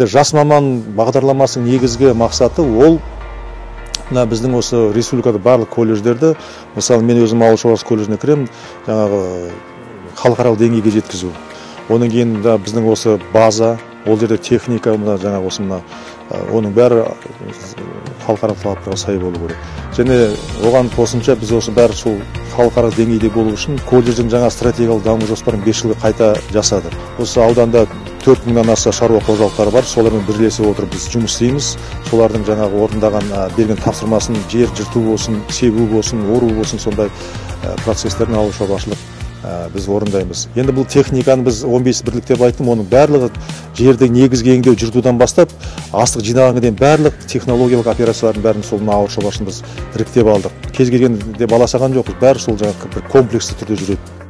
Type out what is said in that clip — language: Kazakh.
жас маман бағдарламасының негізгі мақсаты ол мына біздің осы республикада барлық колледждерді, мысалы мен өзім ауыл шаруашылығы колледжіне кіремін, жаңағы халықаралық деңгейге жеткізу. Оның кейін біздің осы база, ол жерде техника, жаңағы осы оның бәрі халықаралық талаптарға сай болу керек. Және оған қосымша біз осы бәрі сол халықаралық деңгейде болу үшін колледждің жаңа стратегиялық даму жоспарын 5 жылға қайта жасады. Осы ауданда 4000-нан аса шаруа қожалықтары бар, солармен бірлесе отырып біз жұмыс істейміз. Солардың жаңағы орындаған берген тапсырмасын жер жырту болсын, себу болсын, ору болсын, сондай процестерін ауыл шаруашылық біз орындаймыз. Енді бұл техниканы біз 15 бірлік деп айттым, оның барлығы жерді негізгі еңдеу жыртудан бастап, астық жинағанға дейін барлық технологиялық операциялардың бәрін сол ауыл шаруашылығын біз іріктеп алдық. Кез келгенде баласаған жоқпыз, бәрі сол жаңағы бір комплексті түрде жүреді.